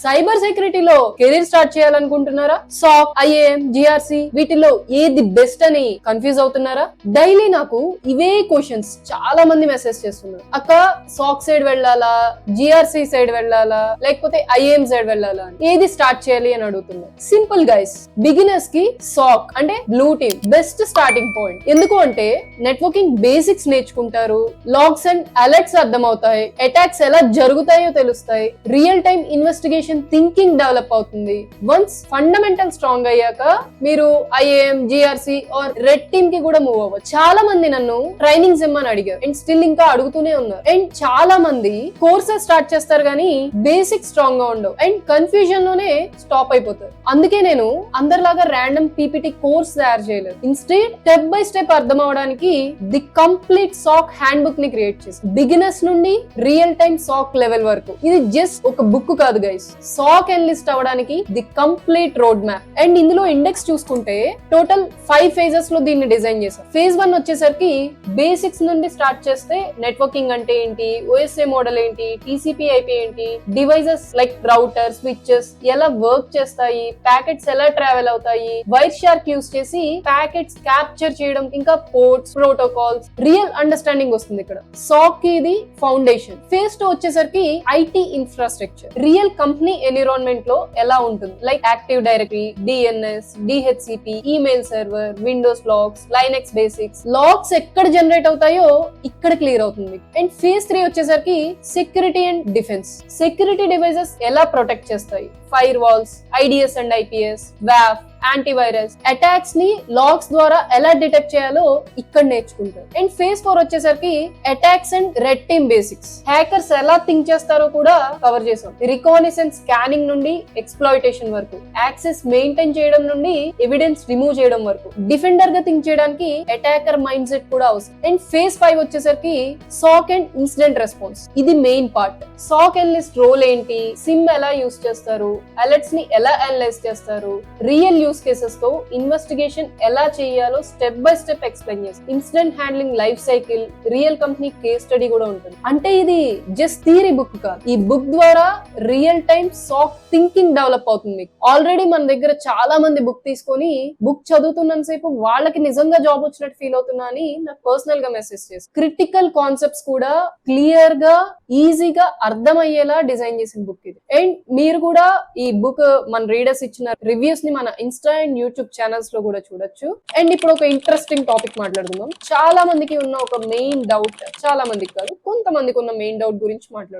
Cyber సెక్యూరిటీలో career start చేయాలనుకుంటున్నారా? సాక్, IIM, GRC వీటిలో ఏది బెస్ట్ అని కన్ఫ్యూజ్ అవుతున్నారా? డైలీ నాకు ఇవే క్వశ్చన్స్ చాలా మంది మెసేజ్ చేస్తున్నారు. అక్క, సాక్ సైడ్ వెళ్ళాలా, జిఆర్సి సైడ్ వెళ్ళాలా, లేకపోతే ఐఏఎం సైడ్ వెళ్ళాలా, ఏది స్టార్ట్ చేయాలి అని అడుగుతున్నారు. సింపుల్ గైస్, బిగినర్స్ కి సాక్ అంటే blue team best starting point. ఎందుకు అంటే నెట్వర్కింగ్ బేసిక్స్ నేర్చుకుంటారు, లాగ్స్ అండ్ అలర్ట్స్ అర్థమవుతాయి, అటాక్స్ ఎలా జరుగుతాయో తెలుస్తాయి, real time investigation thinking develop అవుతుంది. వన్స్ ఫండమెంటల్ స్ట్రాంగ్ అయ్యాక మీరు IAM, GRC or red team కి కూడా మూవ్ అవ్వచ్చు. చాలా మంది నన్ను ట్రైనింగ్స్ ఇమ్మని అడిగారు అండ్ స్టిల్ ఇంకా అడుగుతూనే ఉన్నారు. అండ్ చాలా మంది కోర్సెస్ స్టార్ట్ చేస్తారు కానీ బేసిక్ స్ట్రాంగ్ గా ఉండవు అండ్ కన్ఫ్యూజన్ లోనే స్టాప్ అయిపోతారు. అందుకే నేను అందరిలాగా ర్యాండమ్ పీపీటీ కోర్స్ తయారు చేయలేదు. ఇన్స్టెడ్ స్టెప్ బై స్టెప్ అర్థం అవడానికి the complete SOC handbook ని క్రియేట్ చేసి బిగినర్స్ నుండి రియల్ టైమ్ సాక్ లెవెల్ వరకు. ఇది జస్ట్ ఒక బుక్ కాదు గైస్, సాక్ ఎనలిస్ట్ అవడానికి the complete roadmap. And ఇందులో ఇండెక్స్ చూసుకుంటే టోటల్ 5 ఫేజెస్ లో దీన్ని డిజైన్ చేశారు. ఫేజ్ 1 వచ్చేసరికి బేసిక్స్ నుండి స్టార్ట్ చేస్తే నెట్వర్కింగ్ అంటే ఏంటి, ఓఎస్ఏ మోడల్ ఏంటి, టీసీపీ ఐపీ ఏంటి, డివైజెస్ లైక్ రౌటర్, స్విచెస్ ఎలా వర్క్ చేస్తాయి, ప్యాకెట్స్ ఎలా ట్రావెల్ అవుతాయి, వైర్ షార్క్ యూస్ చేసి ప్యాకెట్స్ క్యాప్చర్ చేయడం, ఇంకా పోర్ట్స్, ప్రోటోకాల్స్, రియల్ అండర్స్టాండింగ్ వస్తుంది ఇక్కడ. సాక్ కి ఇది ఫౌండేషన్. ఫేజ్ 2 వచ్చేసరికి IT infrastructure, real company environment లో ఎలా ఉంటుంది, like active directory, DNS, DHCP, email server, Windows logs, Linux basics. Logs ఎక్కడ జనరేట్ అవుతాయో ఇక్కడ క్లియర్ అవుతుంది. అండ్ ఫేజ్ 3 వచ్చేసరికి security and defence. Security devices ఎలా ప్రొటెక్ట్ చేస్తాయి, firewall, IDS and IPS, వ్యాప్, యాంటీవైరస్, అటాక్స్ ని లాగ్స్ ద్వారా ఎలా డిటెక్ట్ చేయాలో ఇక్కడ నేర్చుకుంటారు. అండ్ ఫేజ్ 4 వచ్చేసరికి attacks and red team basics. Hackers ఎలా థింక్ చేస్తారో కూడా కవర్ చేసాం. రికాగ్నిషన్ స్కానింగ్ నుండి ఎక్స్ప్లాయిటేషన్ వరకు, యాక్సెస్ మెయింటైన్ చేయడం నుండి ఎవిడెన్స్ రిమూవ్ చేయడం వరకు, డిఫెండర్ గా థింక్ చేయడానికి అటాకర్ మైండ్ సెట్ కూడా అవసరం. అండ్ ఫేజ్ 5 వచ్చేసరికి సాక్ అండ్ ఇన్సిడెంట్ రెస్పాన్స్. ఇది మెయిన్ పార్ట్. సాక్ ఎనలిస్ట్ రోల్ ఏంటి, సిమ్ ఎలా యూస్ చేస్తారు, అలర్ట్స్ ని ఎలా అనలైజ్ చేస్తారు, రియల్ యూస్ కేసెస్ తో ఇన్వెస్టిగేషన్ ఎలా చేయాలో స్టెప్ బై స్టెప్ ఎక్స్ప్లెయిన్ చేస్తారు. Incident handling life cycle, real company case study కూడా ఉంటుంది. అంటే ఇది జస్ట్ థియరీ బుక్ కాదు. ఈ బుక్ ద్వారా రియల్ టైమ్ సాక్ థింకింగ్ డెవలప్ అవుతుంది. ఆల్రెడీ మన దగ్గర చాలా మంది బుక్ తీసుకొని బుక్ చదువుతున్నంత సేపు వాళ్ళకి నిజంగా జాబ్ వచ్చినట్టు ఫీల్ అవుతున్నా అని నాకు పర్సనల్ గా మెసేజ్ చేసి, క్రిటికల్ కాన్సెప్ట్స్ కూడా క్లియర్ గా ఈజీగా అర్థమయ్యేలా డిజైన్ చేసిన బుక్ ఇది. అండ్ మీరు కూడా ఈ బుక్ మన రీడర్స్ ఇచ్చిన రివ్యూస్ ని మన ఇన్స్టా అండ్ యూట్యూబ్ ఛానల్స్ లో కూడా చూడొచ్చు. అండ్ ఇప్పుడు ఒక ఇంట్రెస్టింగ్ టాపిక్ మాట్లాడుకుందాం. చాలా మందికి ఉన్న ఒక మెయిన్ డౌట్, చాలా మందికి కాదు కొంతమందికి ఉన్న మెయిన్ డౌట్ గురించి మాట్లాడుకుందాం.